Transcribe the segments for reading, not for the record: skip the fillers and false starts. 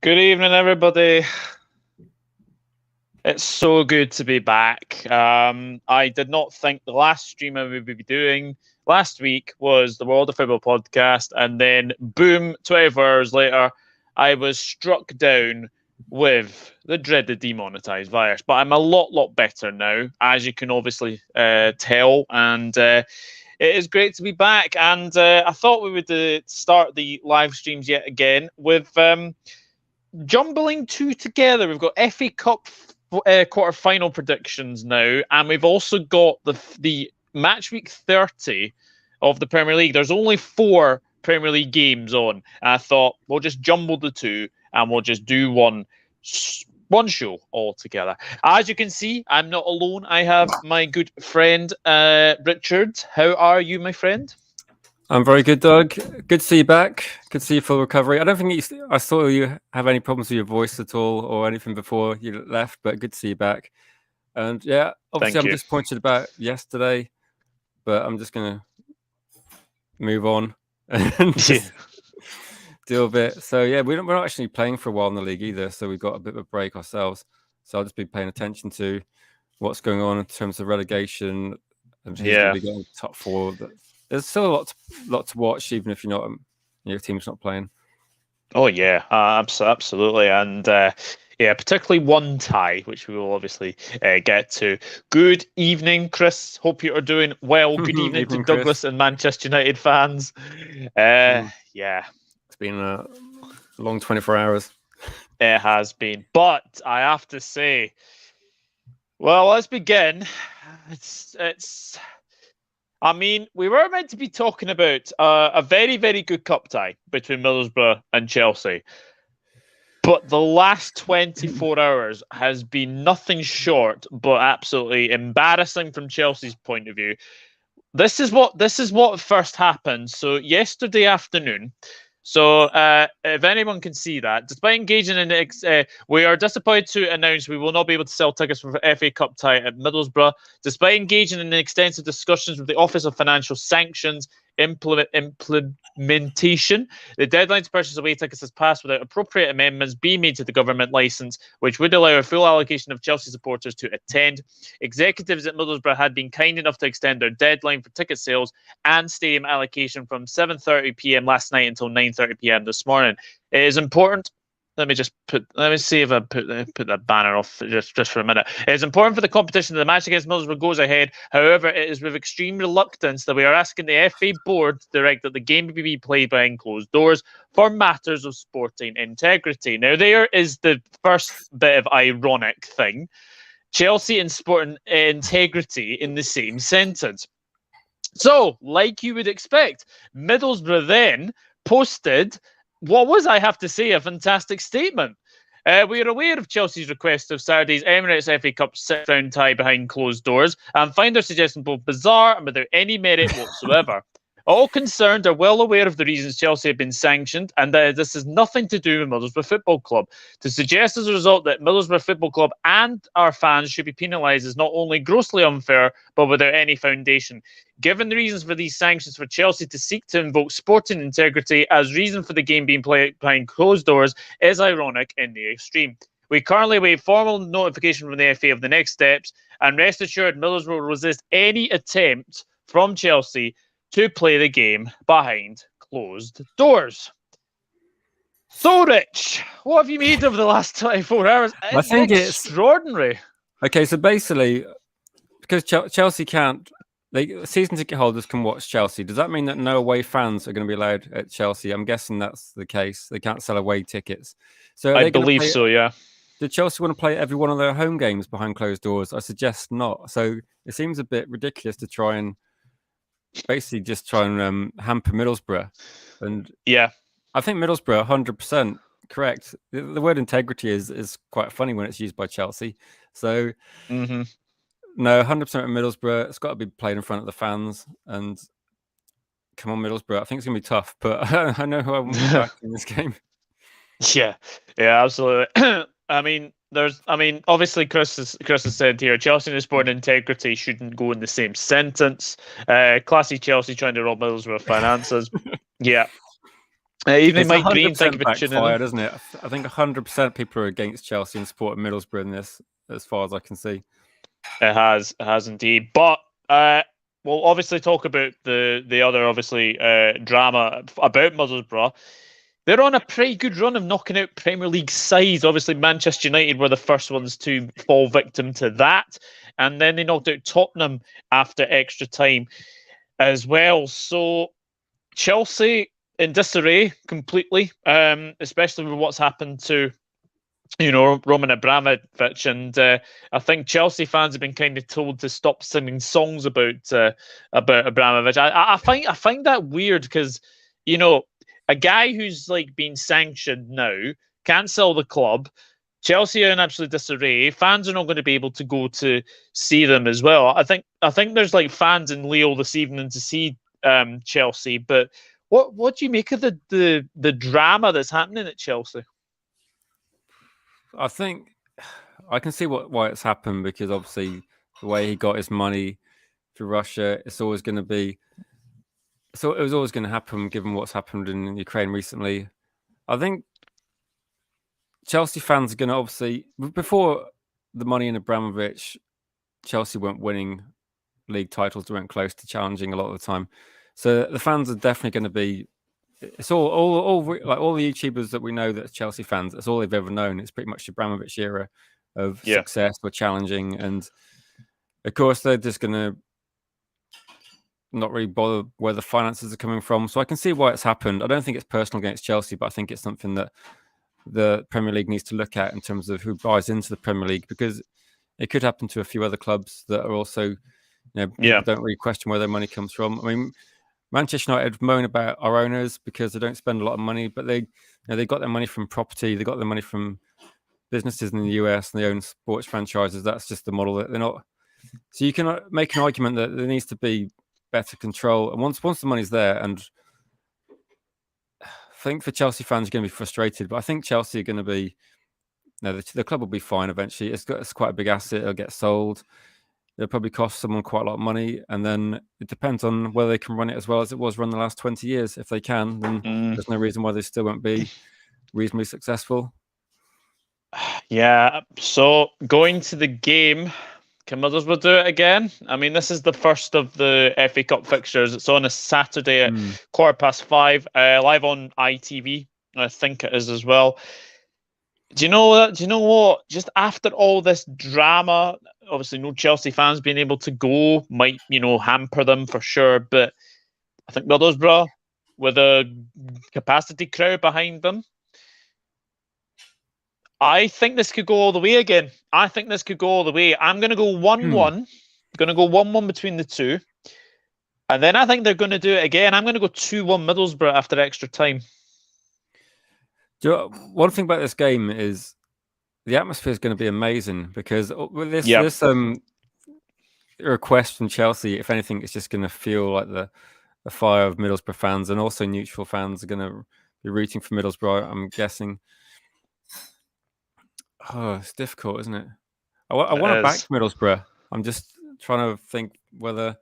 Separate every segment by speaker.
Speaker 1: Good evening, everybody. It's so good to be back. I did not think the last stream I would be doing last week was the World of Football podcast, and then boom, 24 hours later, I was struck down with the dreaded demonetized virus. But I'm a lot better now, as you can obviously tell, and it is great to be back. And I thought we would start the live streams yet again with jumbling two together. We've got FA Cup quarter-final predictions now, and we've also got the Matchweek 30 of the Premier League. There's only 4 Premier League games on, and I thought we'll just jumble the two and we'll just do one show all together. As you can see, I'm not alone. I have my good friend Richard. How are you, my friend?
Speaker 2: I'm very good, Doug. Good to see you back. Good to see you full recovery. I don't think I saw you have any problems with your voice at all or anything before you left, but good to see you back. And yeah, obviously I'm disappointed about yesterday, but I'm just going to move on and just deal with it. So yeah, we're not actually playing for a while in the league either, so we've got a bit of a break ourselves. So I'll just be paying attention to what's going on in terms of relegation and who's going to be getting top 4. There's still a lot to watch, even if your team's not playing.
Speaker 1: Oh yeah, absolutely, and particularly one tie, which we will obviously get to. Good evening, Chris. Hope you are doing well. Good evening to Douglas and Manchester United fans. Yeah,
Speaker 2: it's been a long 24 hours.
Speaker 1: It has been, but I have to say, well, let's begin. I mean, we were meant to be talking about a very, very good cup tie between Middlesbrough and Chelsea. But the last 24 hours has been nothing short, but absolutely embarrassing from Chelsea's point of view. This is what first happened. So yesterday afternoon, if anyone can see that, despite engaging in it, we are disappointed to announce we will not be able to sell tickets for the FA Cup tie at Middlesbrough. Despite engaging in extensive discussions with the Office of Financial Sanctions implementation, the deadline to purchase away tickets has passed without appropriate amendments being made to the government licence, which would allow a full allocation of Chelsea supporters to attend. Executives at Middlesbrough had been kind enough to extend their deadline for ticket sales and stadium allocation from 7:30 p.m. last night until 9:30 p.m. this morning. It is important. Let me see if I put that banner off just for a minute. It is important for the competition that the match against Middlesbrough goes ahead. However, it is with extreme reluctance that we are asking the FA board to direct that the game be played behind closed doors for matters of sporting integrity. Now, there is the first bit of ironic thing. Chelsea and sporting integrity in the same sentence. So, like you would expect, Middlesbrough then posted what was, I have to say, a fantastic statement. We are aware of Chelsea's request of Saturday's Emirates FA Cup sit-down tie behind closed doors and find their suggestion both bizarre and without any merit whatsoever. All concerned are well aware of the reasons Chelsea have been sanctioned and that this has nothing to do with Middlesbrough Football Club. To suggest as a result that Middlesbrough Football Club and our fans should be penalised is not only grossly unfair, but without any foundation. Given the reasons for these sanctions for Chelsea to seek to invoke sporting integrity as reason for the game being played behind closed doors is ironic in the extreme. We currently await formal notification from the FA of the next steps, and rest assured Middlesbrough will resist any attempt from Chelsea to play the game behind closed doors. So, Rich, what have you made of the last 24 hours?
Speaker 2: I think it's
Speaker 1: extraordinary.
Speaker 2: Okay, so basically, because Chelsea can't, season ticket holders can watch Chelsea. Does that mean that no away fans are going to be allowed at Chelsea? I'm guessing that's the case. They can't sell away tickets. So
Speaker 1: I believe so, yeah.
Speaker 2: Did Chelsea want to play every one of their home games behind closed doors? I suggest not. So it seems a bit ridiculous to try and hamper Middlesbrough. And yeah, I think Middlesbrough 100% correct. The word integrity is quite funny when it's used by Chelsea. So no, 100% at Middlesbrough. It's got to be played in front of the fans. And come on, Middlesbrough. I think it's going to be tough, but I know who I want back in this game.
Speaker 1: Yeah, absolutely. Obviously, Chris has said here, Chelsea and sport integrity shouldn't go in the same sentence. Classy Chelsea trying to rob Middlesbrough finances. Yeah. Evening,
Speaker 2: It's
Speaker 1: Mike Green. Thank you
Speaker 2: 100%
Speaker 1: for tuning in.
Speaker 2: backfired, isn't it? I think 100% people are against Chelsea and supporting Middlesbrough in this, as far as I can see.
Speaker 1: It has indeed. But we'll obviously talk about the other drama about Middlesbrough. They're on a pretty good run of knocking out Premier League sides. Obviously, Manchester United were the first ones to fall victim to that, and then they knocked out Tottenham after extra time as well. So Chelsea in disarray completely, especially with what's happened to Roman Abramovich, and I think Chelsea fans have been kind of told to stop singing songs about Abramovich. I find that weird because a guy who's like been sanctioned now can't sell the club. Chelsea are in absolute disarray. Fans are not going to be able to go to see them as well. I think there's like fans in Lille this evening to see Chelsea, but what do you make of the drama that's happening at Chelsea?
Speaker 2: I think I can see why it's happened, because obviously the way he got his money through Russia, it's always going to be. So it was always going to happen, given what's happened in Ukraine recently. I think Chelsea fans are going to obviously, before the money in Abramovich, Chelsea weren't winning league titles, weren't close to challenging a lot of the time. So the fans are definitely going to be. It's all like all the YouTubers that we know that's Chelsea fans. That's all they've ever known. It's pretty much the Abramovich era of success or challenging, and of course they're just going to not really bother where the finances are coming from. So I can see why it's happened. I don't think it's personal against Chelsea, but I think it's something that the Premier League needs to look at in terms of who buys into the Premier League, because it could happen to a few other clubs that are also, people don't really question where their money comes from. I mean, Manchester United moan about our owners because they don't spend a lot of money, but they got their money from property, they got their money from businesses in the US, and they own sports franchises. That's just the model that they're not. So you can make an argument that there needs to be better control, and once the money's there, and I think for Chelsea fans, you're going to be frustrated, but I think Chelsea are going to be. The club will be fine eventually. It's quite a big asset. It'll get sold. It'll probably cost someone quite a lot of money, and then it depends on whether they can run it as well as it was run the last 20 years. If they can, then there's no reason why they still won't be reasonably successful.
Speaker 1: Yeah, so going to the game, can Middlesbrough do it again? I mean, this is the first of the FA Cup fixtures. It's on a Saturday at 5:15, live on ITV. I think it is as well. Do you know what? Just after all this drama, obviously no Chelsea fans being able to go might, hamper them for sure. But I think Middlesbrough, with a capacity crowd behind them, I think this could go all the way again. I'm going to go 1-1. Going to go 1-1 between the two. And then I think they're going to do it again. I'm going to go 2-1 Middlesbrough after extra time.
Speaker 2: One thing about this game is the atmosphere is going to be amazing, because with this request from Chelsea, if anything, it's just going to feel like the fire of Middlesbrough fans, and also neutral fans are going to be rooting for Middlesbrough, I'm guessing. Oh, it's difficult, isn't it? I want to back Middlesbrough. I'm just trying to think whether.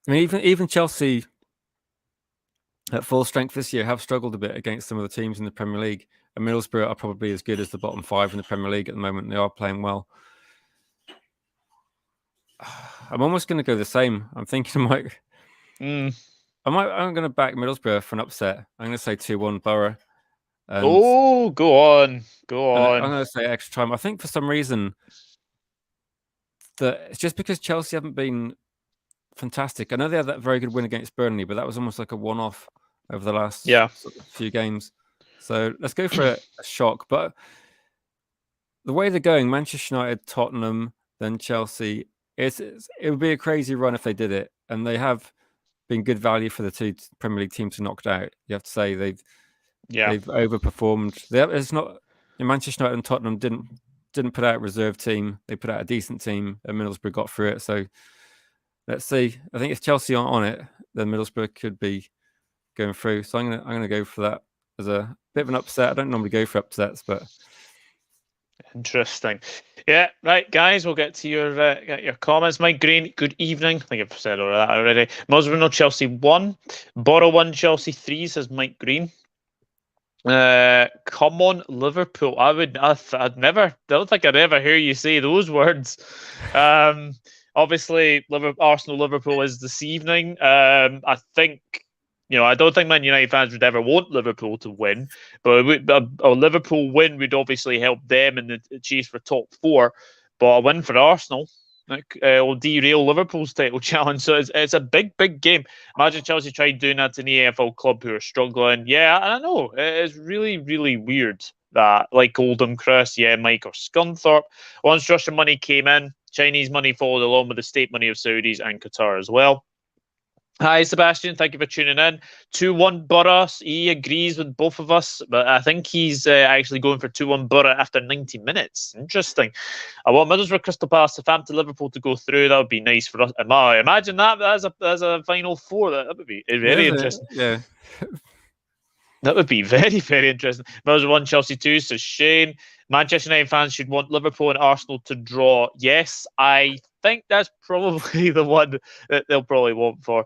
Speaker 2: I mean, even Chelsea at full strength this year have struggled a bit against some of the teams in the Premier League. And Middlesbrough are probably as good as the bottom 5 in the Premier League at the moment. They are playing well. I'm almost going to go the same. I'm thinking I'm going to back Middlesbrough for an upset. I'm going to say 2-1 Borough.
Speaker 1: Go on.
Speaker 2: I'm going to say extra time. I think for some reason that it's just because Chelsea haven't been fantastic. I know they had that very good win against Burnley, but that was almost like a one-off over the last few games. So let's go for a shock. But the way they're going, Manchester United, Tottenham, then Chelsea, it would be a crazy run if they did it. And they have been good value for the two Premier League teams knocked out. You have to say they've overperformed. It's not Manchester United and Tottenham didn't put out a reserve team. They put out a decent team, and Middlesbrough got through it. So let's see. I think if Chelsea aren't on it, then Middlesbrough could be going through. So I'm gonna go for that as a bit of an upset. I don't normally go for upsets, but
Speaker 1: Interesting. Yeah, right, guys. We'll get to your comments. Mike Green, good evening. I think I've said all that already. Middlesbrough Chelsea 1, Borough 1, Chelsea 3, says Mike Green. Come on, Liverpool. I'd never, don't think I'd ever hear you say those words. Obviously, Arsenal Liverpool is this evening. I think, I don't think Man United fans would ever want Liverpool to win, but a Liverpool win would obviously help them in the chase for top four. But a win for Arsenal will derail Liverpool's title challenge. So it's a big, big game. Imagine Chelsea tried doing that to an EFL club who are struggling. Yeah, I know. It's really, really weird that, like Oldham, Chris, Mike, or Scunthorpe, once Russian money came in, Chinese money followed along with the state money of Saudis and Qatar as well. Hi, Sebastian. Thank you for tuning in. 2-1 Borough. He agrees with both of us, but I think he's actually going for 2-1 Borough after 90 minutes. Interesting. I want Middlesbrough, Crystal Palace, Southampton, Liverpool to go through. That would be nice for us. Imagine that as a final four. That would be very interesting.
Speaker 2: Yeah.
Speaker 1: That would be very, very interesting. Middlesbrough 1, Chelsea 2, says Shane. Manchester United fans should want Liverpool and Arsenal to draw. Yes, I think that's probably the one that they'll probably want for.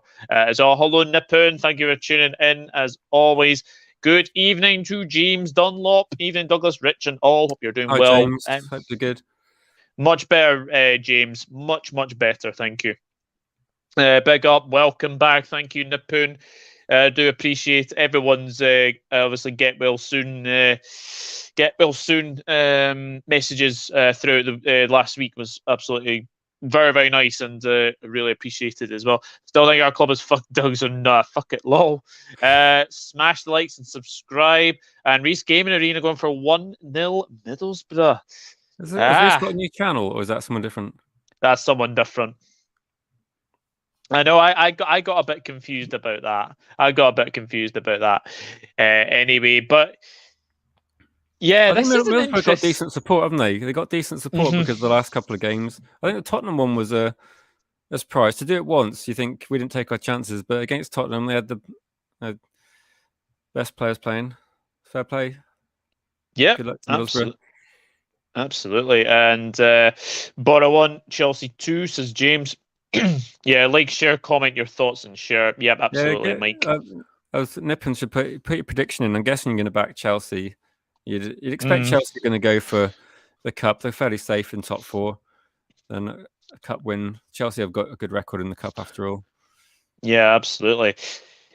Speaker 1: So, hello, Nippon. Thank you for tuning in, as always. Good evening to James Dunlop. Evening, Douglas, Rich, and all. Hope you're doing well.
Speaker 2: James. Hope you're good.
Speaker 1: Much better, James. Much, much better. Thank you. Big up. Welcome back. Thank you, Nippon. Do appreciate everyone's obviously get well soon messages throughout the last week was absolutely very, very nice, and really appreciated as well. Still think our club is fuck dogs, and fuck it, lol. Smash the likes and subscribe. And Reese Gaming Arena going for 1-0 Middlesbrough.
Speaker 2: Has Reese got a new channel, or is that someone different?
Speaker 1: That's someone different. I know. I got a bit confused about that. Anyway, but yeah,
Speaker 2: I think Middlesbrough got decent support, haven't they? They got decent support because of the last couple of games. I think the Tottenham one was a surprise. To do it once, you think we didn't take our chances, but against Tottenham, they had the best players playing. Fair play.
Speaker 1: Yeah,
Speaker 2: good luck to Middlesbrough.
Speaker 1: Absolutely. And Borough 1, Chelsea 2, says James. Yeah, like, share, comment your thoughts, and share. Yep, absolutely, Mike.
Speaker 2: Nippon should put your prediction in. I'm guessing you're going to back Chelsea. You'd expect Chelsea are going to go for the cup. They're fairly safe in top four. Then a cup win. Chelsea have got a good record in the cup after all.
Speaker 1: Yeah, absolutely.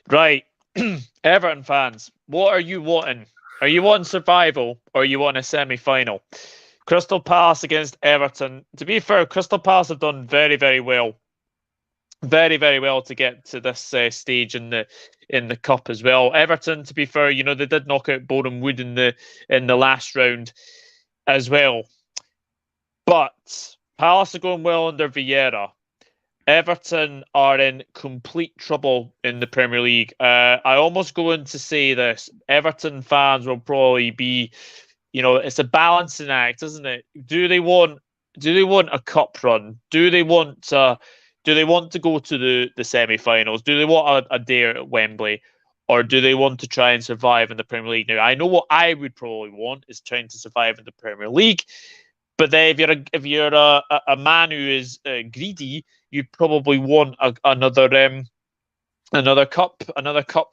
Speaker 1: Right, Everton fans, what are you wanting? Are you wanting survival, or are you wanting a semi-final? Crystal Palace against Everton. To be fair, Crystal Palace have done very, very well. Very, very well to get to this stage in the cup as well. Everton, to be fair, they did knock out Boreham Wood in the last round as well. But Palace are going well under Vieira. Everton are in complete trouble in the Premier League. I almost go in to say this: Everton fans will probably be, it's a balancing act, isn't it? Do they want a cup run? Do they want to go to the semi-finals? Do they want a day at Wembley? Or do they want to try and survive in the Premier League? Now, I know what I would probably want is trying to survive in the Premier League. But then if you're a man who is greedy, you'd probably want another cup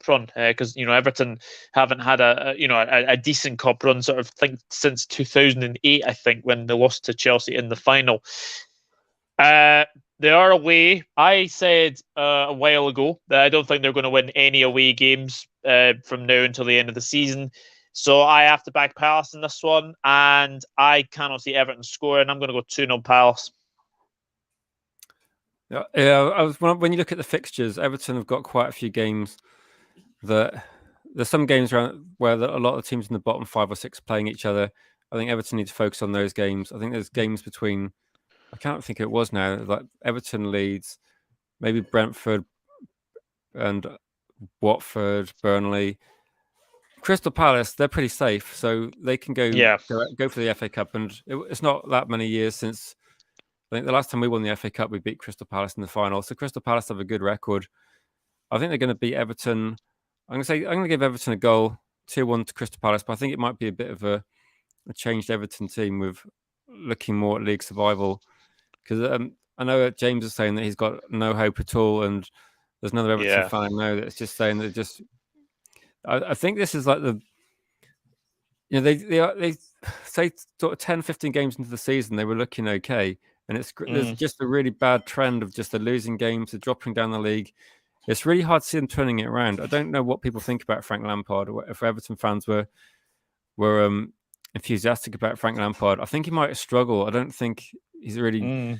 Speaker 1: run, because Everton haven't had a decent cup run sort of thing since 2008, I think, when they lost to Chelsea in the final. They are away. I said a while ago that I don't think they're going to win any away games from now until the end of the season. So I have to back Palace in this one, and I cannot see Everton scoring. I'm going to go 2-0 Palace.
Speaker 2: Yeah. When you look at the fixtures, Everton have got quite a few games that there's some games around where a lot of teams in the bottom 5 or 6 are playing each other. I think Everton need to focus on those games. I think there's games between, I can't think it was now, like Everton, Leeds, maybe Brentford and Watford, Burnley. Crystal Palace, they're pretty safe, so they can go for the FA Cup. And it's not that many years since, I think the last time we won the FA Cup, we beat Crystal Palace in the final. So Crystal Palace have a good record. I think they're going to beat Everton. I'm going to give Everton a goal, 2-1 to Crystal Palace, but I think it might be a bit of a a changed Everton team with looking more at league survival. Because I know that James is saying that he's got no hope at all, and there's another Everton fan I know that's just saying that just. I think this is like they say sort of 10, 15 games into the season they were looking okay, and there's just a really bad trend of just the losing games, the dropping down the league. It's really hard to see them turning it around. I don't know what people think about Frank Lampard, or if Everton fans were enthusiastic about Frank Lampard. I think he might struggle. I don't think he's really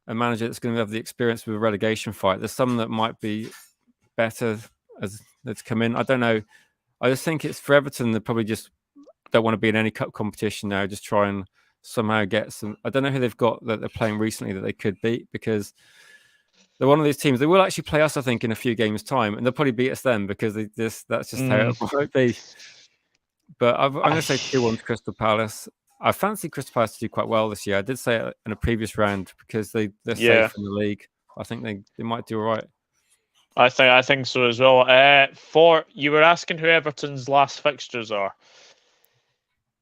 Speaker 2: a manager that's going to have the experience with a relegation fight. There's some that might be better as that's come in. I don't know. I just think it's for Everton. They probably just don't want to be in any cup competition now. Just try and somehow get some. I don't know who they've got that they're playing recently that they could beat, because they're one of these teams. They will actually play us, I think, in a few games' time, and they'll probably beat us then, because that's just how it might be. But I'm going to say 2-1 to Crystal Palace. I fancy Crystal Palace to do quite well this year. I did say it in a previous round because they're safe in the league. I think they might do all right.
Speaker 1: I think so as well. You were asking who Everton's last fixtures are.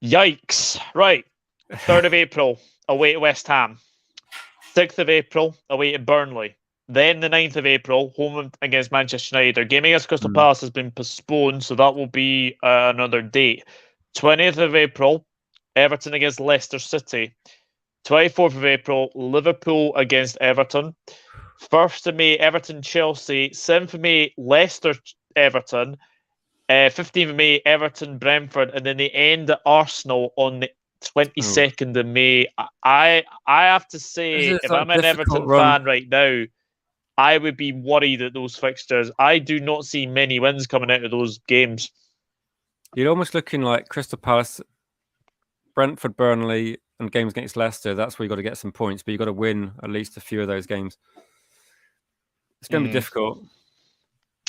Speaker 1: Yikes! Right, 3rd of April away to West Ham. 6th of April away to Burnley. Then the 9th of April home against Manchester United. Their game against Crystal Palace has been postponed, so that will be another date. 20th of April, Everton against Leicester City. 24th of April, Liverpool against Everton. 1st of May, Everton-Chelsea. 7th of May, Leicester-Everton. 15th of May, Everton-Brentford. And then they end at Arsenal on the 22nd of May. I have to say, if I'm an Everton fan right now, I would be worried at those fixtures. I do not see many wins coming out of those games.
Speaker 2: You're almost looking like Crystal Palace, Brentford, Burnley, and games against Leicester. That's where you've got to get some points, but you've got to win at least a few of those games. It's going to be difficult.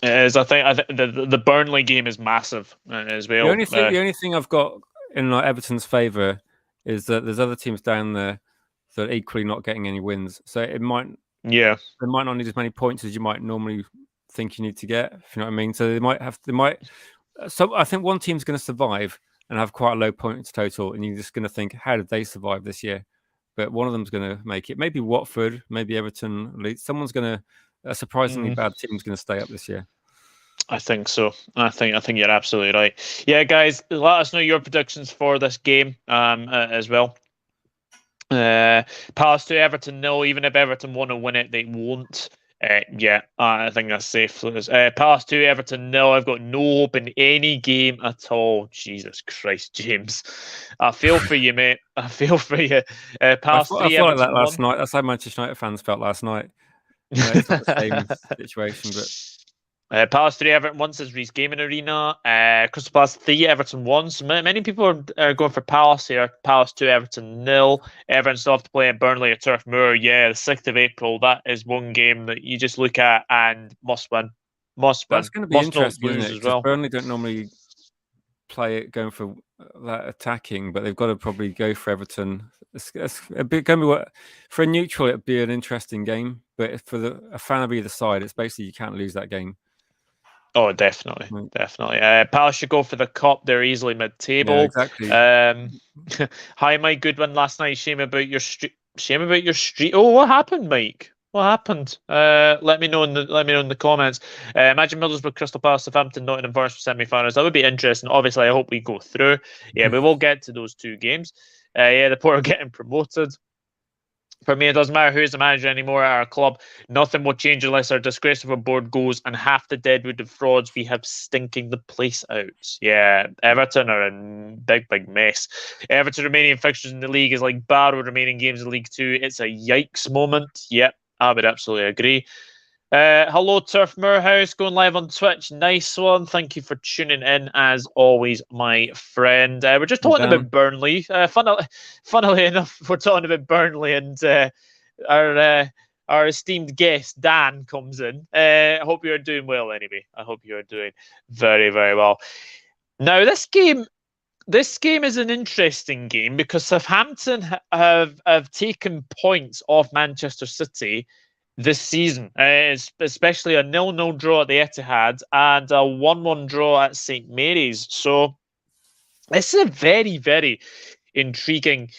Speaker 1: It is. I think the Burnley game is massive as well.
Speaker 2: The only thing I've got in Everton's favour is that there's other teams down there that are equally not getting any wins. So they might not need as many points as you might normally think you need to get. If you know what I mean. So So I think one team's going to survive and have quite a low points total, and you're just going to think, how did they survive this year? But one of them's going to make it. Maybe Watford, maybe Everton, Leeds. Someone's going to. A surprisingly bad team's going to stay up this year.
Speaker 1: I think so. I think you're absolutely right. Yeah, guys, let us know your predictions for this game as well. Palace 2, Everton 0. Even if Everton want to win it, they won't. I think that's safe. Palace 2, Everton 0. I've got no hope in any game at all. Jesus Christ, James. I feel for you, mate. I feel for you. Palace 3,
Speaker 2: I felt like that last night. That's how Manchester United fans felt last night. It's not the same situation, but
Speaker 1: Palace 3, Everton 1 says Reece Gaming Arena. Crystal Palace 3, Everton 1. So many people are going for Palace here. Palace 2, Everton 0. Everton still have to play at Burnley at Turf Moor. Yeah, the 6th of April. That is one game that you just look at and must win. That's
Speaker 2: going to be interesting, isn't it? As well. Burnley don't normally play it going for that attacking, but they've got to probably go for Everton. It's a bit going to be for a neutral. It'd be an interesting game, but for a fan of either side, it's basically you can't lose that game.
Speaker 1: Oh, definitely. Palace should go for the cup. They're easily mid-table.
Speaker 2: Yeah, exactly.
Speaker 1: Hi, Mike Goodwin. Last night, shame about your street. Oh, what happened, Mike? What happened? Let me know in the comments. Imagine Middlesbrough, Crystal Palace, Southampton, Nottingham Forest for semi-finals. That would be interesting. Obviously, I hope we go through. Yeah, we will get to those two games. The Port are getting promoted. For me, it doesn't matter who's the manager anymore at our club. Nothing will change unless our disgraceful board goes and half the deadwood of frauds we have stinking the place out. Yeah, Everton are in big mess. Everton remaining fixtures in the league is like Barrow remaining games in League 2. It's a yikes moment. Yep, I would absolutely agree. Hello, Turf Moorhouse, going live on Twitch. Nice one. Thank you for tuning in, as always, my friend. We're just talking about Burnley. Funnily enough, we're talking about Burnley, and our esteemed guest, Dan, comes in. I hope you're doing well, anyway. I hope you're doing very, very well. Now, this game is an interesting game because Southampton have taken points off Manchester City this season, especially a 0-0 draw at the Etihad and a 1-1 draw at St Mary's. So this is a very, very intriguing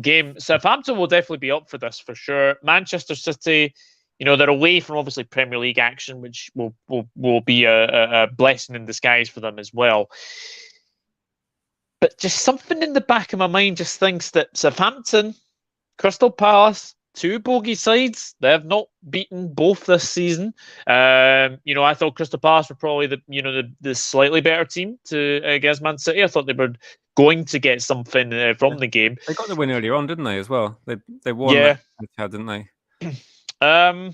Speaker 1: game. Southampton will definitely be up for this for sure. Manchester City, they're away from obviously Premier League action, which will be a blessing in disguise for them as well. But just something in the back of my mind just thinks that Southampton, Crystal Palace, two bogey sides. They have not beaten both this season. I thought Crystal Palace were probably the slightly better team against Man City. I thought they were going to get something from the game.
Speaker 2: They got the win earlier on, didn't they? As well, they won.
Speaker 1: Yeah,
Speaker 2: didn't they?
Speaker 1: Do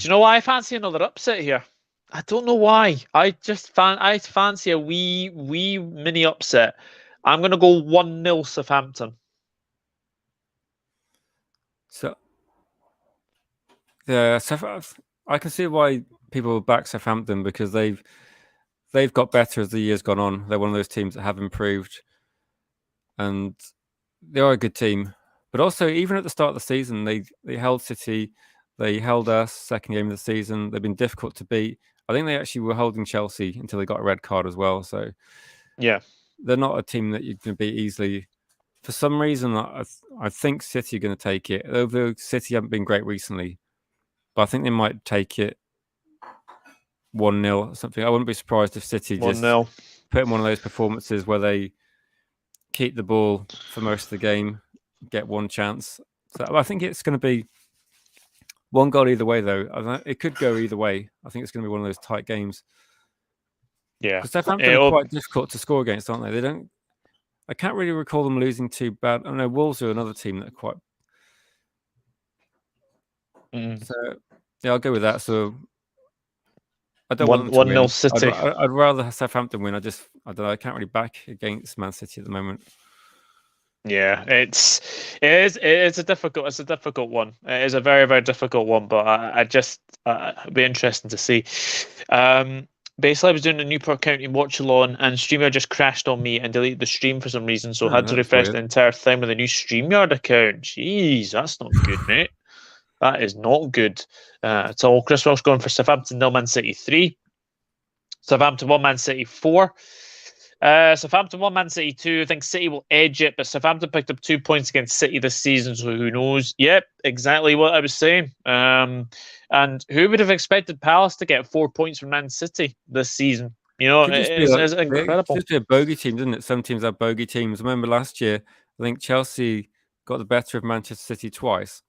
Speaker 1: you know why I fancy another upset here? I don't know why. I fancy a wee mini upset. I'm going to go 1-0 Southampton.
Speaker 2: So, yeah, I can see why people back Southampton because they've got better as the year's gone on. They're one of those teams that have improved, and they are a good team. But also, even at the start of the season, they held City, they held us second game of the season. They've been difficult to beat. I think they actually were holding Chelsea until they got a red card as well. So,
Speaker 1: yeah,
Speaker 2: they're not a team that you can beat easily. For some reason, I think City are going to take it. Although City haven't been great recently, but I think they might take it 1-0 or something. I wouldn't be surprised if City
Speaker 1: 1-0.
Speaker 2: just put in one of those performances where they keep the ball for most of the game, get one chance. So I think it's going to be one goal either way, though. It could go either way. I think it's going to be one of those tight games.
Speaker 1: Yeah,
Speaker 2: because Southampton are quite difficult to score against, aren't they? I can't really recall them losing too bad. I know Wolves are another team that are quite. So yeah, I'll go with that. So I don't want them to
Speaker 1: 1-0 City.
Speaker 2: I'd rather have Southampton win. I don't know. I can't really back against Man City at the moment.
Speaker 1: Yeah, it's a difficult one. It is a very, very difficult one, but it'd be interesting to see. Basically, I was doing a Newport County watch-along, and StreamYard just crashed on me and deleted the stream for some reason, so I had to refresh the entire thing with a new StreamYard account. Jeez, that's not good, mate. That is not good at all. Chris Welsh going for Southampton 0, Man City 3. Southampton 1, Man City 4. Southampton 1, Man City 2. I think City will edge it, but Southampton picked up 2 points against City this season, so who knows? Yep, exactly what I was saying. And who would have expected Palace to get 4 points from Man City this season? It's incredible.
Speaker 2: It's just a bogey team, doesn't it? Some teams have bogey teams. I remember last year, I think Chelsea got the better of Manchester City twice.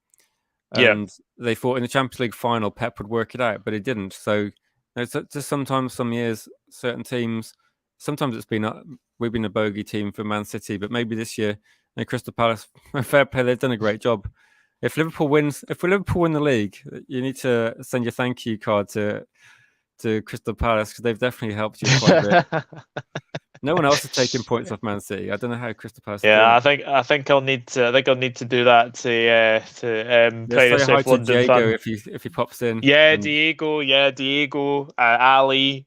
Speaker 2: And they thought in the Champions League final, Pep would work it out, but it didn't. So it's just sometimes, some years, certain teams, sometimes we've been a bogey team for Man City, but maybe this year, Crystal Palace, fair play, they've done a great job. If Liverpool win the league, you need to send your thank you card to Crystal Palace because they've definitely helped you quite a bit. No one else is taking points off Man City. I don't know how Crystal Palace.
Speaker 1: Yeah, I think I'll need to do that to play
Speaker 2: say hi to Diego if he pops in.
Speaker 1: Yeah, Diego, Ali,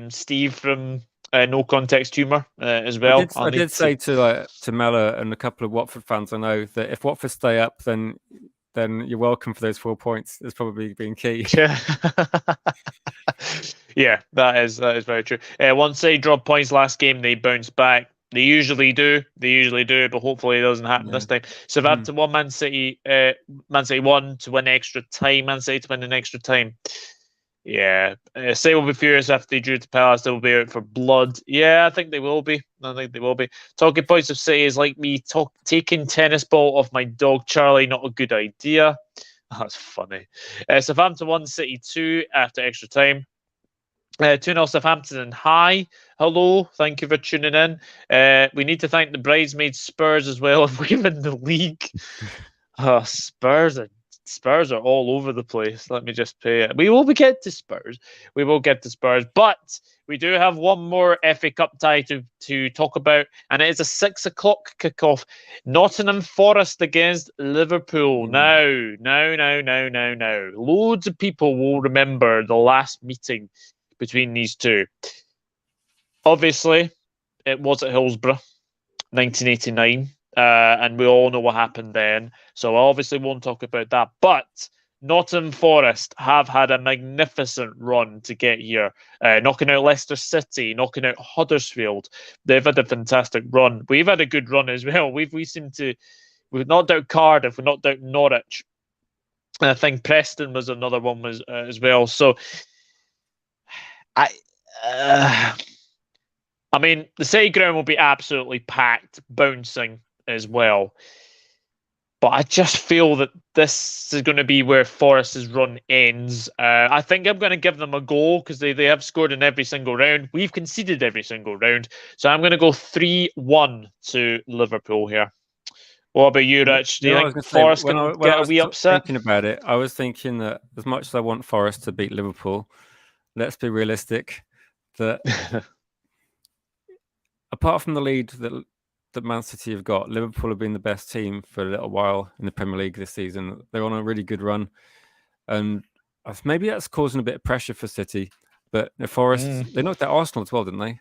Speaker 1: Steve from No Context Humour as well.
Speaker 2: I did say to Mella and a couple of Watford fans I know that if Watford stay up, then you're welcome for those 4 points. It's probably been key.
Speaker 1: Yeah. Yeah, that is very true. Once they drop points last game, they bounce back. They usually do, but hopefully it doesn't happen this time. Southampton 1, Man City 1 to win extra time. Man City to win in extra time. Yeah, City will be furious after they drew to Palace. They will be out for blood. Yeah, I think they will be. Talking points of City is like me taking tennis ball off my dog Charlie. Not a good idea. That's funny. Southampton 1, City 2 after extra time. 2-0 Southampton and hi. Hello, thank you for tuning in. We need to thank the bridesmaids Spurs as well if we win the league. Spurs are all over the place. Let me just pay it. We will get to Spurs. But we do have one more FA Cup tie to talk about, and it is a 6 o'clock kickoff. Nottingham Forest against Liverpool. Now. Loads of people will remember the last meeting between these two. Obviously, it was at Hillsborough, 1989. And we all know what happened then. So I obviously won't talk about that. But Nottingham Forest have had a magnificent run to get here, knocking out Leicester City, knocking out Huddersfield. They've had a fantastic run. We've had a good run as well. We've knocked out Cardiff, we knocked out Norwich. And I think Preston was another one as well. So, I mean, the City ground will be absolutely packed, bouncing as well. But I just feel that this is going to be where Forest's run ends. I think I'm going to give them a go because they have scored in every single round. We've conceded every single round. So I'm going to go 3-1 to Liverpool here. What about you, Rich? Do you think Forest can get a wee upset?
Speaker 2: Thinking about it, I was thinking that as much as I want Forest to beat Liverpool, let's be realistic. That apart from the lead that Man City have got, Liverpool have been the best team for a little while in the Premier League this season. They're on a really good run, and maybe that's causing a bit of pressure for City. But the Forest, they knocked out Arsenal as well, didn't they?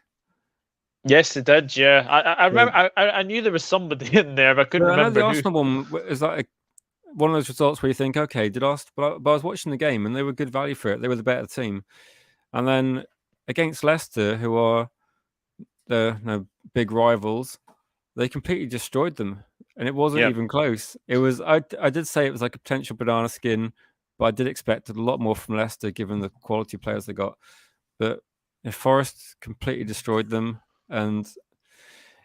Speaker 1: Yes, they did. Yeah, I remember. I knew there was somebody in there, but I couldn't remember.
Speaker 2: The Arsenal one is like one of those results where you think, okay, did Arsenal? But I was watching the game, and they were good value for it. They were the better team, and then against Leicester, who are the big rivals, they completely destroyed them, and it wasn't even close. It was. I did say it was like a potential banana skin, but I did expect a lot more from Leicester given the quality players they got. But Forest completely destroyed them, and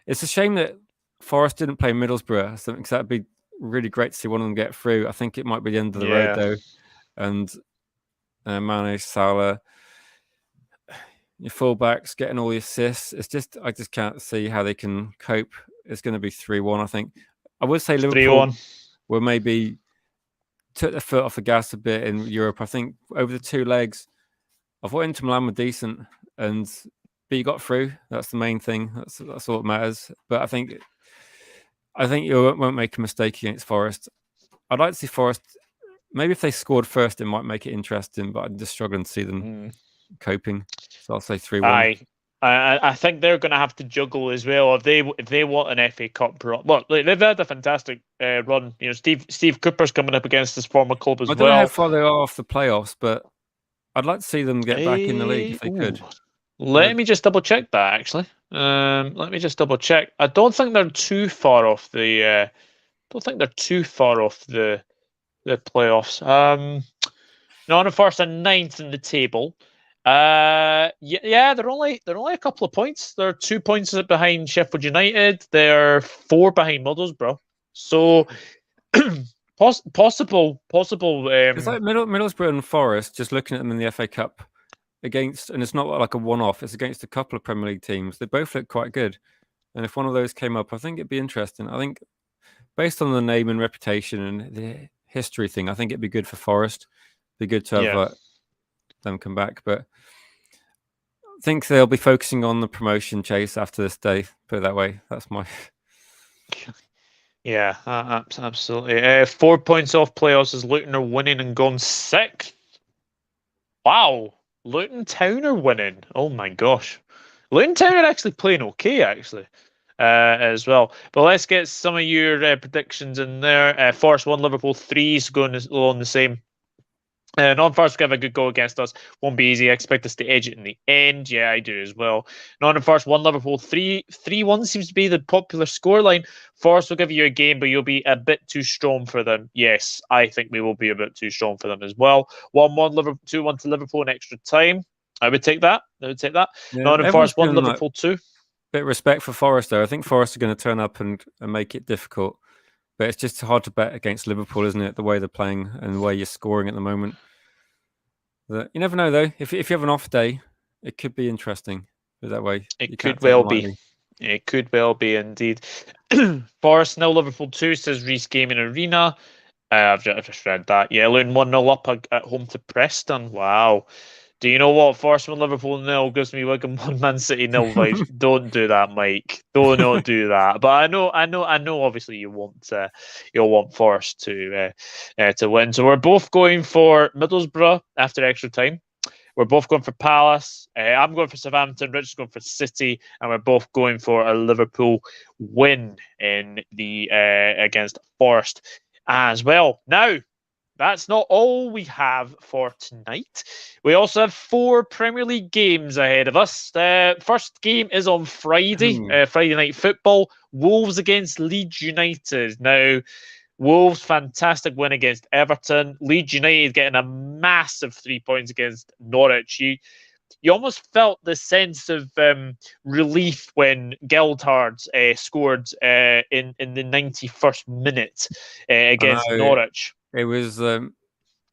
Speaker 2: it's a shame that Forest didn't play Middlesbrough. I think that'd be really great to see one of them get through. I think it might be the end of the road though, and Mane, Salah, your fullbacks getting all the assists. I just can't see how they can cope. It's going to be 3-1, I think. I would say Liverpool will maybe took their foot off the gas a bit in Europe. I think over the two legs, I thought Inter Milan were decent, but you got through. That's the main thing. That's all that matters. But I think you won't make a mistake against Forest. I'd like to see Forest. Maybe if they scored first, it might make it interesting. But I'm just struggling to see them coping. So I'll say 3-1.
Speaker 1: I think they're going to have to juggle as well if they want an FA Cup run. Well, they've had a fantastic run. You know, Steve Cooper's coming up against his former club as well.
Speaker 2: I don't know how far they are off the playoffs, but I'd like to see them get back in the league if they could.
Speaker 1: Let me just double check that actually. Let me just double check. I don't think they're too far off the. The playoffs. Nottingham Forest are 9th in the table. They're only a couple of points. They're 2 points behind Sheffield United. They're 4 behind Middlesbrough. So possible.
Speaker 2: It's like Middlesbrough and Forest. Just looking at them in the FA Cup against, and it's not like a one-off. It's against a couple of Premier League teams. They both look quite good. And if one of those came up, I think it'd be interesting. I think based on the name and reputation and the history thing, I think it'd be good for Forest. Be good to have them come back, but I think they'll be focusing on the promotion chase after this day. Put it that way. That's my.
Speaker 1: Yeah, absolutely. 4 points off playoffs as Luton are winning and gone 6th. Wow, Luton Town are winning. Oh my gosh, Luton Town are actually playing okay, as well. But let's get some of your predictions in there. Forest 1, Liverpool 3, so going along the same. Non-Forest have a good go against us. Won't be easy. I expect us to edge it in the end. Yeah, I do as well. Non-Forest 1, Liverpool 3. 3-1 seems to be the popular scoreline. Forest will give you a game, but you'll be a bit too strong for them. Yes, I think we will be a bit too strong for them as well. 1-1, 2-1 to Liverpool in extra time. I would take that. Yeah, Non-Forest 1, Liverpool 2.
Speaker 2: Bit of respect for Forest, though. I think Forest are going to turn up and make it difficult. But it's just hard to bet against Liverpool, isn't it? The way they're playing and the way you're scoring at the moment. You never know, though. If you have an off day, it could be interesting. But that way,
Speaker 1: it could well be. It could well be indeed. Forest 0, Liverpool 2, says Reese Gaming Arena. I've just read that. Yeah, Luton 1-0 up at home to Preston. Wow. Do you know what? Forest 1, Liverpool 0 gives me Wigan 1, Man City 0 vibes. Don't do that, Mike. Don't do that. But I know. Obviously, you'll want Forest to win. So we're both going for Middlesbrough after extra time. We're both going for Palace. I'm going for Southampton. Richard's going for City, and we're both going for a Liverpool win in the against Forest as well. Now, that's not all we have for tonight. We also have 4 Premier League games ahead of us. First game is on Friday, Friday night football. Wolves against Leeds United. Now, Wolves, fantastic win against Everton. Leeds United getting a massive 3 points against Norwich. You almost felt the sense of relief when Geldhard scored in the 91st minute against Norwich.
Speaker 2: It was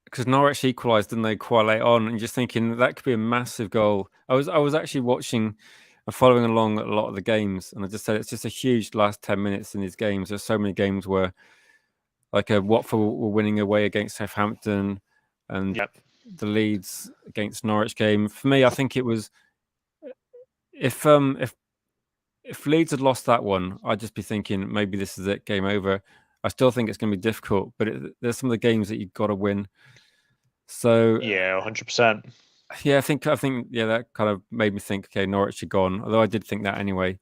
Speaker 2: because Norwich equalised, didn't they, quite late on, and just thinking that could be a massive goal. I was actually watching and following along a lot of the games, and I just said it's just a huge last 10 minutes in these games. There's so many games where, like, Watford were winning away against Southampton, and the Leeds against Norwich game. For me, I think it was if Leeds had lost that one, I'd just be thinking maybe this is it, game over. I still think it's going to be difficult, but there's some of the games that you've got to win. So
Speaker 1: 100%.
Speaker 2: Yeah, I think that kind of made me think, okay, Norwich are gone. Although I did think that anyway.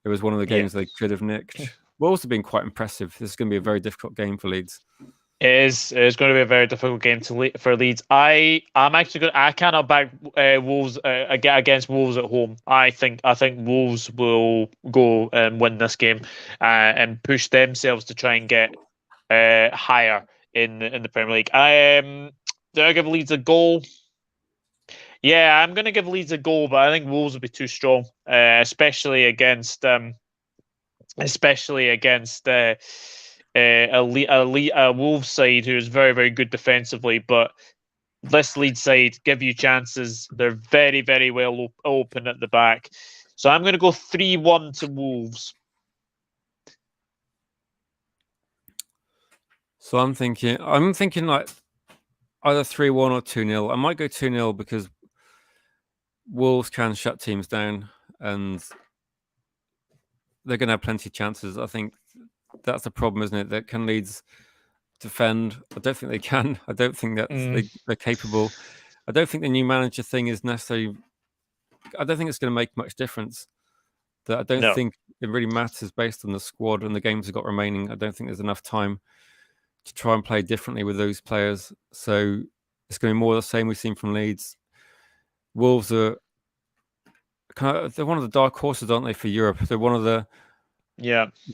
Speaker 2: It was one of the games they could have nicked. Wolves have been quite impressive. This is going to be a very difficult game for Leeds.
Speaker 1: It is. It's going to be a very difficult game for Leeds. I cannot back Wolves against Wolves at home. I think Wolves will go and win this game and push themselves to try and get higher in the Premier League. Do I give Leeds a goal? Yeah, I'm going to give Leeds a goal, but I think Wolves will be too strong, especially against a Wolves side who is very, very good defensively. But this Leeds side give you chances. They're very, very well open at the back. So I'm going to go 3-1 to Wolves.
Speaker 2: So I'm thinking like either 3-1 or 2-0. I might go 2-0 because Wolves can shut teams down and they're going to have plenty of chances. I think that's the problem, isn't it? That can Leeds defend? I don't think they can. I don't think that they're capable. I don't think the new manager thing is necessarily. I don't think it's going to make much difference. I don't think it really matters based on the squad and the games they've got remaining. I don't think there's enough time to try and play differently with those players. So it's going to be more of the same we've seen from Leeds. Wolves are they're one of the dark horses, aren't they, for Europe? They're one of the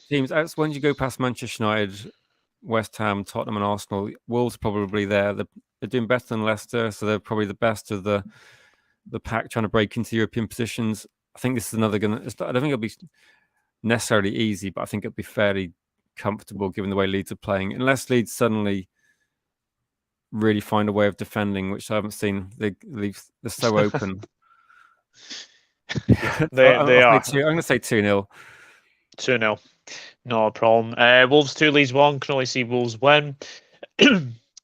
Speaker 2: teams. That's when you go past Manchester United, West Ham, Tottenham, and Arsenal. Wolves are probably there. They're doing better than Leicester, so they're probably the best of the pack, trying to break into European positions. I think this is another I don't think it'll be necessarily easy, but I think it'll be fairly comfortable given the way Leeds are playing. Unless Leeds suddenly really find a way of defending, which I haven't seen. They're so open.
Speaker 1: They are.
Speaker 2: I'm going to say 2-0.
Speaker 1: 2-0. No problem. Wolves 2, Leeds 1. Can only see Wolves win.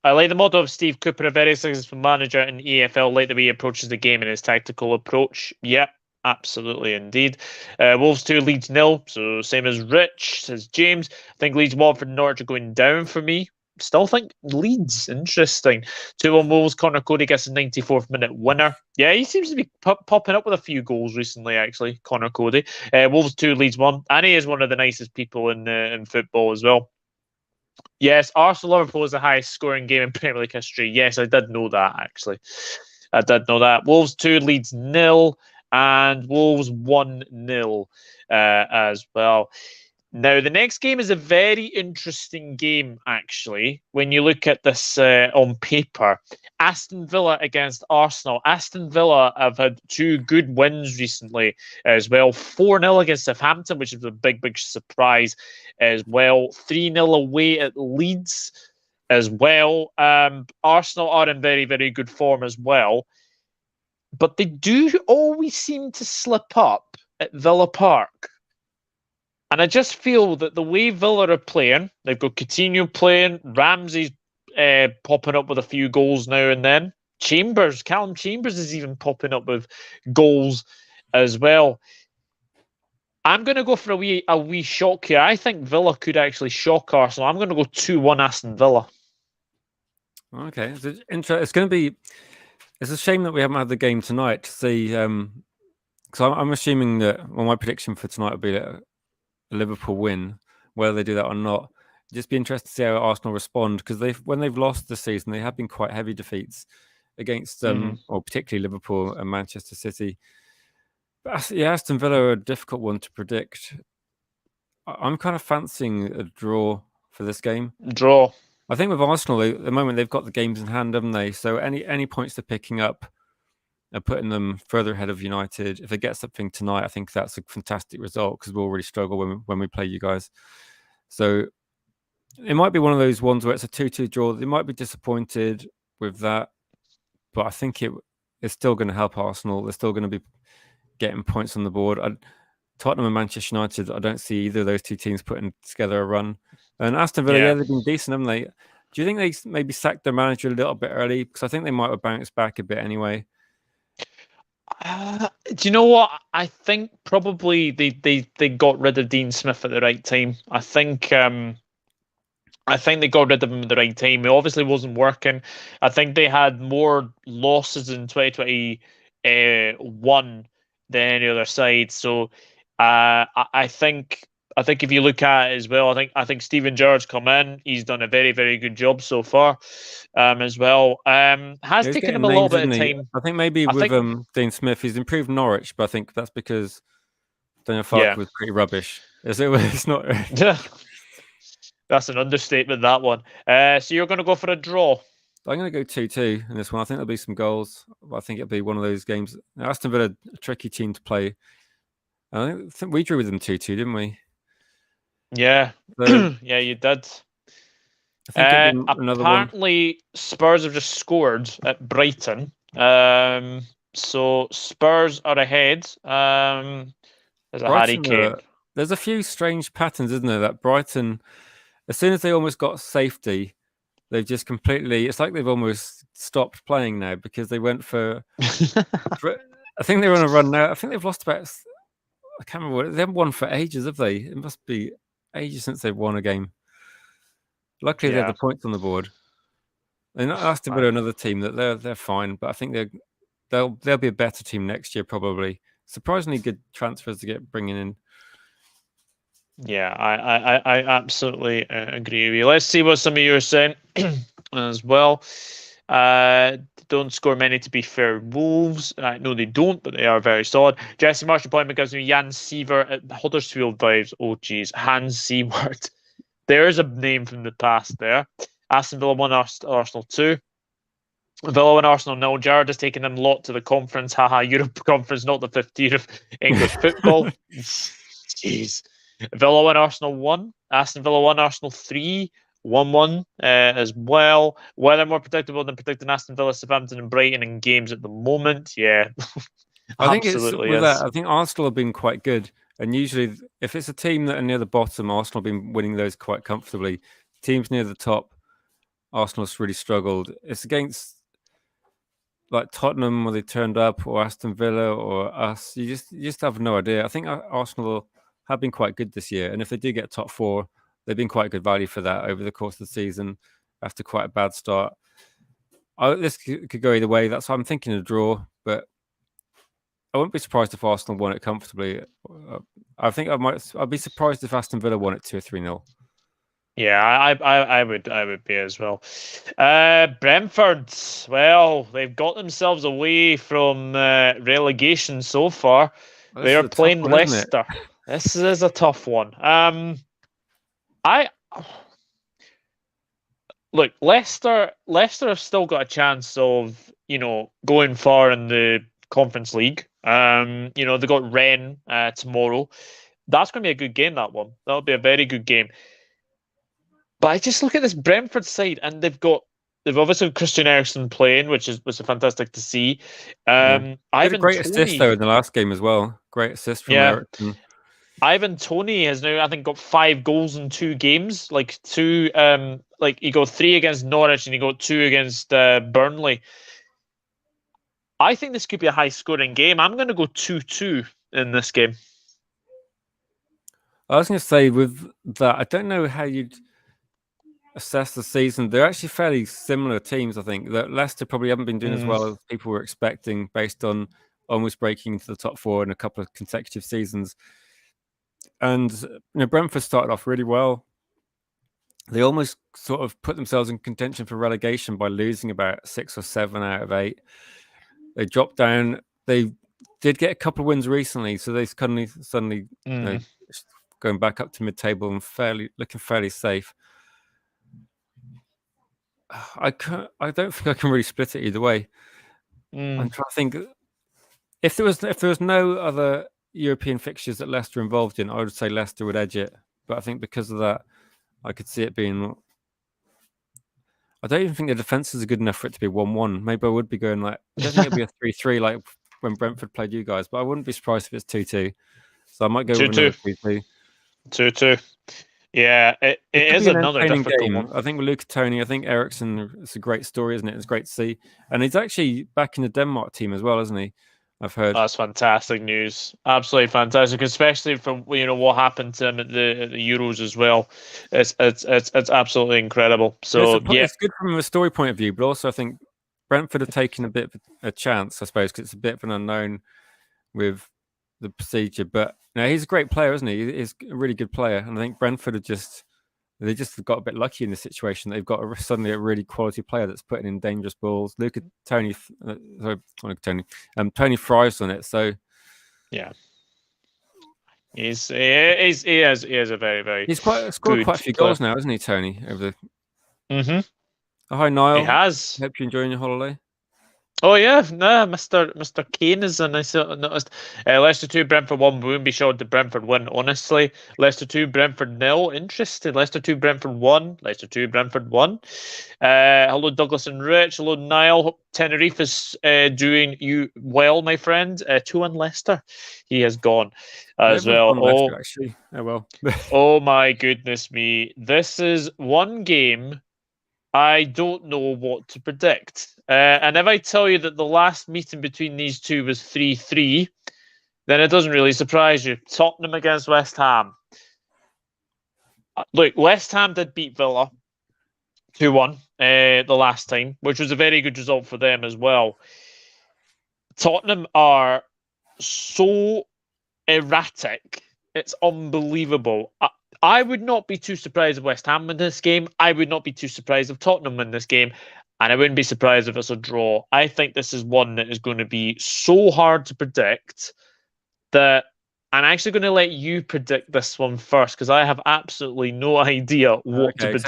Speaker 1: I like the motto of Steve Cooper, a very successful manager in EFL, like the way he approaches the game and his tactical approach. Yep, absolutely indeed. Wolves 2, Leeds 0. So same as Rich, says James. I think Leeds, Watford and Norwich are going down for me. Still think Leeds. Interesting. 2-1 Wolves. Connor Cody gets a 94th minute winner. Yeah, he seems to be popping up with a few goals recently, actually, Connor Cody. Wolves 2, Leeds 1. And he is one of the nicest people in football as well. Yes, Arsenal-Liverpool is the highest scoring game in Premier League history. Yes, I did know that, actually. I did know that. Wolves 2, Leeds 0. And Wolves 1-0 as well. Now, the next game is a very interesting game, actually, when you look at this on paper. Aston Villa against Arsenal. Aston Villa have had 2 good wins recently as well. 4-0 against Southampton, which is a big, big surprise as well. 3-0 away at Leeds as well. Arsenal are in very, very good form as well. But they do always seem to slip up at Villa Park. And I just feel that the way Villa are playing, they've got Coutinho playing, Ramsey's popping up with a few goals now and then. Callum Chambers is even popping up with goals as well. I'm going to go for a wee shock here. I think Villa could actually shock Arsenal. I'm going to go 2-1 Aston Villa.
Speaker 2: Okay. It's going to be... It's a shame that we haven't had the game tonight to see... Because I'm assuming that... Well, my prediction for tonight would be a Liverpool win, whether they do that or not. Just be interested to see how Arsenal respond, because when they've lost this season, they have been quite heavy defeats against or particularly Liverpool and Manchester City. But yeah, Aston Villa are a difficult one to predict. I'm kind of fancying a draw for this game.
Speaker 1: Draw.
Speaker 2: I think with Arsenal, at the moment, they've got the games in hand, haven't they? So any points they're picking up are putting them further ahead of United. If they get something tonight, I think that's a fantastic result, because we'll really struggle when we play you guys. So it might be one of those ones where it's a 2-2 draw. They might be disappointed with that, but I think it's still going to help Arsenal. They're still going to be getting points on the board. Tottenham and Manchester United, I don't see either of those two teams putting together a run. And Aston Villa, yeah, they've been decent, haven't they? Do you think they maybe sacked their manager a little bit early? Because I think they might have bounced back a bit anyway.
Speaker 1: Do you know what? I think probably they got rid of Dean Smith at the right time. I think they got rid of him at the right time. It obviously wasn't working. I think they had more losses in 2021 than any other side. So I think if you look at it as well, I think Steven Gerrard's come in. He's done a very, very good job so far, as well. Has taken him a little bit of time.
Speaker 2: I think maybe with Dean Smith, he's improved Norwich, but I think that's because Daniel Farke was pretty rubbish. It's not.
Speaker 1: That's an understatement, that one. So you're going to go for a draw?
Speaker 2: I'm going to go 2-2 in this one. I think there'll be some goals. I think it'll be one of those games. Aston Villa, a tricky team to play. I think we drew with them 2-2, didn't we?
Speaker 1: Yeah. So, yeah, you did. Apparently, Spurs have just scored at Brighton. So Spurs are ahead. There's a Harry Kane.
Speaker 2: There's a few strange patterns, isn't there? That Brighton, as soon as they almost got safety, they've just completely. It's like they've almost stopped playing now, because they went for. I think they were on a run now. I think they've lost about. I can't remember. They haven't won for ages, have they? It must be ages since they've won a game. Luckily, they have the points on the board. And Aston Villa, another team that they're fine, but I think they'll be a better team next year probably. Surprisingly good transfers to get bringing in.
Speaker 1: Yeah, I absolutely agree with you. Let's see what some of you are saying as well. Don't score many, to be fair. Wolves, no, they don't, but they are very solid. Jesse Marsh's appointment gives me Jan Siever at Huddersfield vibes. Oh, geez, Hans Seaward. There's a name from the past there. Aston Villa 1, Arsenal 2. Villa 1, Arsenal 0. Gerrard has taken them lot to the conference. Haha, Europe conference, not the 5th year of English football. Jeez. Villa 1, Arsenal 1. Aston Villa 1, Arsenal 3. 1-1 as well. Weather more predictable than predicting Aston Villa, Southampton and Brighton in games at the moment. Yeah,
Speaker 2: I think absolutely it's with that. I think Arsenal have been quite good. And usually, if it's a team that are near the bottom, Arsenal have been winning those quite comfortably. Teams near the top, Arsenal's really struggled. It's against like Tottenham, where they turned up, or Aston Villa, or us. You just have no idea. I think Arsenal have been quite good this year, and if they do get top 4, they've been quite good value for that over the course of the season after quite a bad start. This could go either way. That's why I'm thinking a draw, but I wouldn't be surprised if Arsenal won it comfortably. I think I'd be surprised if Aston Villa won it 2 or 3-0.
Speaker 1: Yeah, I would be as well. Brentford, well, they've got themselves away from relegation so far. They are playing Leicester. This is a tough one. Look, Leicester have still got a chance of, going far in the Conference League. They've got Rennes tomorrow. That's going to be a good game, that one. That'll be a very good game. But I just look at this Brentford side, and they've obviously Christian Eriksen playing, which was fantastic to see.
Speaker 2: Ivan great assist though in the last game as well. Great assist from Eriksen.
Speaker 1: Ivan Toney has now, I think, got 5 goals in 2 games. Like he got 3 against Norwich and he got 2 against Burnley. I think this could be a high-scoring game. I'm going to go 2-2 in this game.
Speaker 2: I was going to say with that, I don't know how you'd assess the season. They're actually fairly similar teams, I think. That Leicester probably haven't been doing as well as people were expecting based on almost breaking into the top 4 in a couple of consecutive seasons. And Brentford started off really well. they almost sort of put themselves in contention for relegation by losing about 6 or 7 out of 8. They dropped down. They did get a couple of wins recently, so they suddenly going back up to mid-table and looking fairly safe. I don't think I can really split it either way. I'm trying to think. If there was no other European fixtures that Leicester involved in, I would say Leicester would edge it. But I think because of that, I could see it being. I don't even think the defenses are good enough for it to be 1-1. Maybe I would be going like. I don't think it'd be a 3-3 like when Brentford played you guys, but I wouldn't be surprised if it's 2-2. So I might go with another 2-2.
Speaker 1: 2-2. Yeah, it is another difficult
Speaker 2: game.
Speaker 1: one.
Speaker 2: I think with Luca Toni, I think Eriksson, it's a great story, isn't it? It's great to see. And he's actually back in the Denmark team as well, isn't he? I've heard.
Speaker 1: That's fantastic news. Absolutely fantastic, especially from what happened to him at the Euros as well. It's absolutely incredible. So
Speaker 2: it's good from a story point of view, but also I think Brentford have taken a bit of a chance, I suppose, because it's a bit of an unknown with the procedure. But he's a great player, isn't he? He's a really good player, and I think Brentford have just got a bit lucky in this situation. They've got suddenly a really quality player that's putting in dangerous balls. Tony thrives on it. So
Speaker 1: yeah, he is a very, very.
Speaker 2: He's scored quite a few goals now, hasn't he, Tony? Over
Speaker 1: the.
Speaker 2: Hi, Niall.
Speaker 1: He has.
Speaker 2: Hope you're enjoying your holiday.
Speaker 1: Oh yeah, no, Mr. Kane is a nice noticed. Leicester 2, Brentford 1. Wouldn't be sure the Brentford win, honestly. Leicester 2, Brentford 0. Interesting. Leicester 2, Brentford 1. Leicester 2, Brentford 1. Hello, Douglas and Rich. Hello, Niall. Hope Tenerife is doing you well, my friend. 2-1 Leicester. He has gone as well.
Speaker 2: Leicester, actually. Oh well.
Speaker 1: Oh my goodness me! This is one game I don't know what to predict. And if I tell you that the last meeting between these two was 3-3, then it doesn't really surprise you. Tottenham against West Ham. Look, West Ham did beat Villa 2-1 the last time, which was a very good result for them as well. Tottenham are so erratic. It's unbelievable. I would not be too surprised if West Ham win this game. I would not be too surprised if Tottenham win this game. And I wouldn't be surprised if it's a draw. I think this is one that is going to be so hard to predict that I'm actually going to let you predict this one first because I have absolutely no idea what to predict.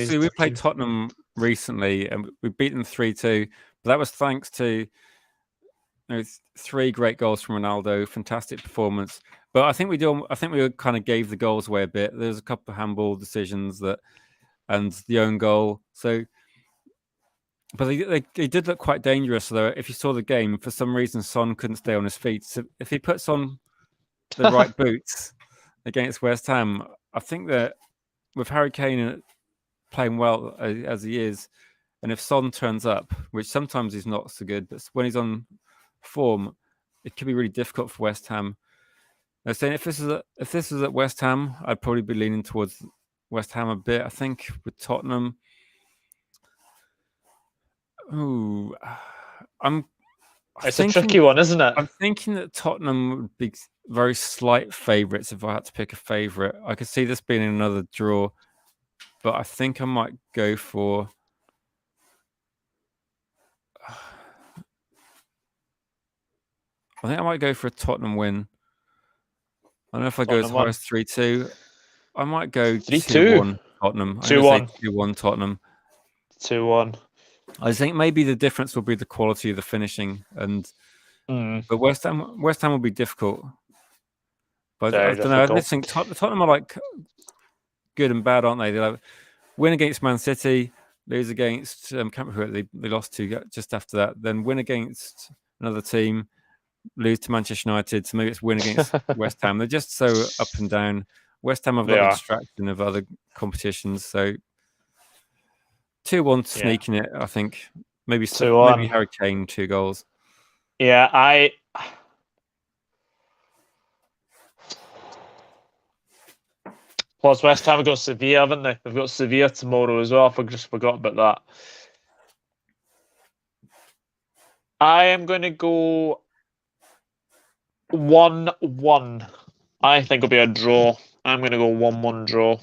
Speaker 2: So we played Tottenham recently and we beat them 3-2. But that was thanks to 3 great goals from Ronaldo, fantastic performance. But I think we kind of gave the goals away a bit. There's a couple of handball decisions and the own goal. So, but they did look quite dangerous. Though, if you saw the game, for some reason, Son couldn't stay on his feet. So if he puts on the right boots against West Ham, I think that with Harry Kane playing well as he is, and if Son turns up, which sometimes he's not so good, but when he's on form, it could be really difficult for West Ham. I was saying if this is at West Ham, I'd probably be leaning towards West Ham a bit. I think with Tottenham,
Speaker 1: it's a tricky one, isn't it?
Speaker 2: I'm thinking that Tottenham would be very slight favourites if I had to pick a favourite. I could see this being another draw, but I think I might go for. I think I might go for a Tottenham win. I don't know if I go as high as 3-2. I might go 2-1 Tottenham.
Speaker 1: 2-1
Speaker 2: Tottenham.
Speaker 1: 2-1.
Speaker 2: I think maybe the difference will be the quality of the finishing, but West Ham will be difficult. But I don't know. I just think Tottenham are like good and bad, aren't they? They like win against Man City, lose against can't remember who they lost to just after that. Then win against another team, lose to Manchester United. So maybe it's win against West Ham. They're just so up and down. West Ham have got the distraction of other competitions, so 2-1 sneaking it. I think maybe Harry Kane 2 goals.
Speaker 1: Yeah, Plus, West Ham have got Sevilla, haven't they? They've got Sevilla tomorrow as well. I just forgot about that. I am going to go 1-1. I think it'll be a draw. I'm going to go 1-1 draw.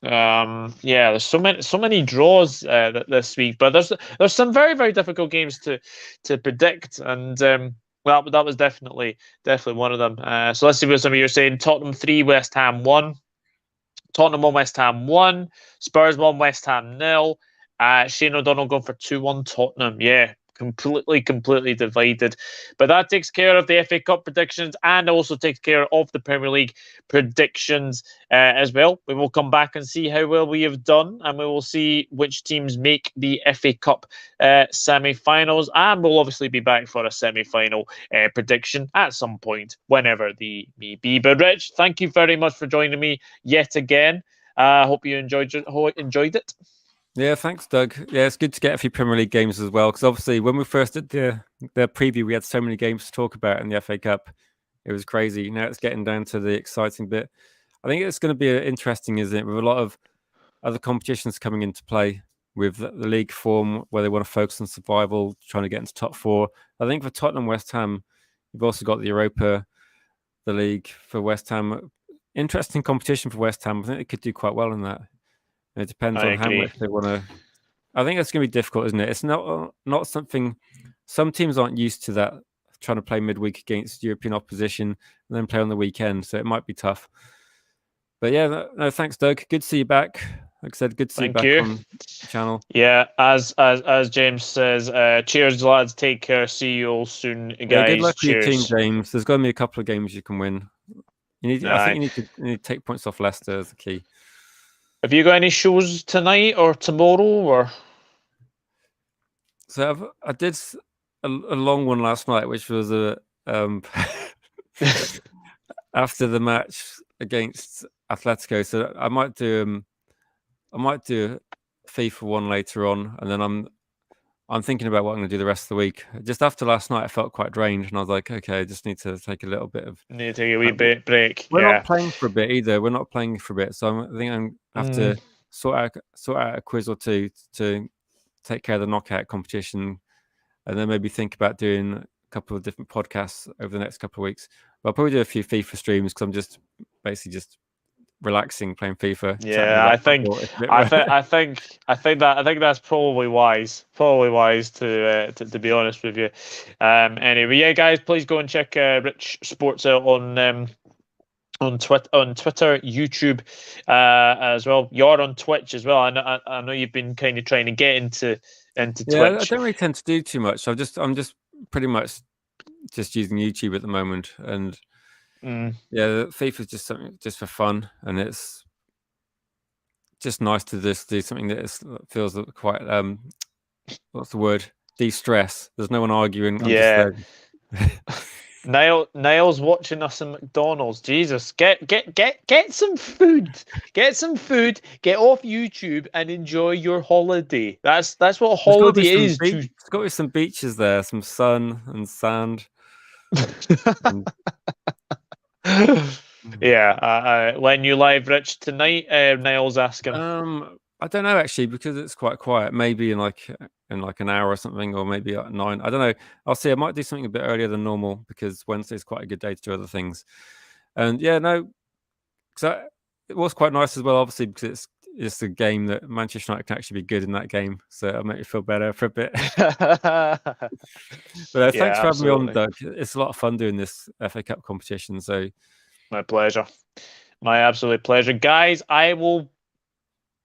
Speaker 1: There's so many draws this week, but there's some very, very difficult games to predict, and well, that was definitely one of them. So let's see what some of you are saying. Tottenham 3, West Ham 1. Tottenham 1, West Ham 1. Spurs 1, West Ham 0. Shane O'Donnell going for 2-1 Tottenham. Yeah, completely divided. But that takes care of the FA Cup predictions and also takes care of the Premier League predictions as well. We will come back and see how well we have done, and we will see which teams make the FA Cup semi-finals, and we'll obviously be back for a semi-final prediction at some point, whenever the may be. But Rich, thank you very much for joining me yet again. I hope you enjoyed it.
Speaker 2: Yeah, thanks, Doug. Yeah, it's good to get a few Premier League games as well, because obviously when we first did the preview, we had so many games to talk about in the FA Cup. It was crazy. Now it's getting down to the exciting bit. I think it's going to be interesting, isn't it, with a lot of other competitions coming into play, with the league form where they want to focus on survival, trying to get into top 4. I think for Tottenham, West Ham, you've also got the Europa, the league for West Ham. Interesting competition for West Ham. I think they could do quite well in that. It depends on how much they want to. I think it's going to be difficult, isn't it? It's not something. Some teams aren't used to that, trying to play midweek against European opposition and then play on the weekend. So it might be tough. But yeah, no, thanks, Doug. Good to see you back. Like I said, good to see you back on the channel.
Speaker 1: Yeah, as James says, cheers, lads. Take care. See you all soon, guys.
Speaker 2: Yeah, good luck
Speaker 1: cheers.
Speaker 2: with your team, James. There's going to be a couple of games you can win. I think you need to take points off Leicester as the key.
Speaker 1: Have you got any shows tonight or tomorrow? Or
Speaker 2: so I did a long one last night, which was after the match against Atletico. So I might do FIFA one later on, and then I'm thinking about what I'm going to do the rest of the week. Just after last night, I felt quite drained, and I was like, okay, I just need to take a little bit of.
Speaker 1: Need to take a wee bit break.
Speaker 2: We're not playing for a bit either. We're not playing for a bit, so I think I'm have to sort out a quiz or two to take care of the knockout competition, and then maybe think about doing a couple of different podcasts over the next couple of weeks. But I'll probably do a few FIFA streams because I'm just basically just relaxing, playing FIFA.
Speaker 1: Yeah, I think that's probably wise. Probably wise to be honest with you. Anyway, yeah, guys, please go and check Rich Sports out on Twitter, YouTube, as well. You're on Twitch as well. I know you've been kind of trying to get into Twitch.
Speaker 2: I don't really tend to do too much. I'm just pretty much just using YouTube at the moment, and yeah, FIFA is just something just for fun, and it's just nice to just do something that feels quite what's the word? De-stress. There's no one arguing.
Speaker 1: Yeah. Niall's watching us in McDonald's. Jesus, get some food. Get some food. Get off YouTube and enjoy your holiday. That's what a holiday is.
Speaker 2: There's got to be some beaches there, some sun and sand.
Speaker 1: Yeah. When you live, Rich, tonight? Niall's asking.
Speaker 2: I don't know actually, because it's quite quiet. Maybe in like an hour or something, or maybe at 9. I don't know. I'll see. I might do something a bit earlier than normal because Wednesday's quite a good day to do other things. And yeah, no, because it was quite nice as well, obviously, because it's a game that Manchester United can actually be good in that game, so it'll make me feel better for a bit. But thanks for having me on, Doug. It's a lot of fun doing this FA Cup competition. So
Speaker 1: my pleasure, my absolute pleasure, guys. I will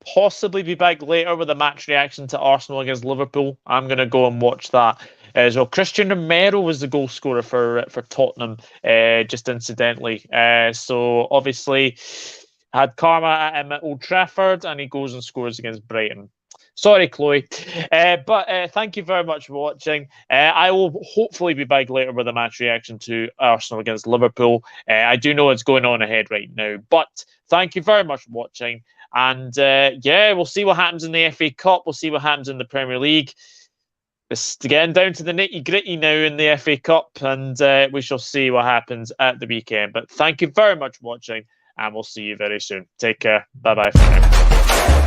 Speaker 1: possibly be back later with a match reaction to Arsenal against Liverpool. I'm going to go and watch that as well. Christian Romero was the goal scorer for Tottenham, just incidentally. So obviously had karma at him at Old Trafford, and he goes and scores against Brighton. Sorry, Chloe. But thank you very much for watching. I will hopefully be back later with a match reaction to Arsenal against Liverpool. I do know it's going on ahead right now, but thank you very much for watching. And yeah, we'll see what happens in the FA Cup. We'll see what happens in the Premier League. It's getting down to the nitty-gritty now in the FA Cup, and we shall see what happens at the weekend. But thank you very much for watching, and we'll see you very soon. Take care. Bye-bye for now.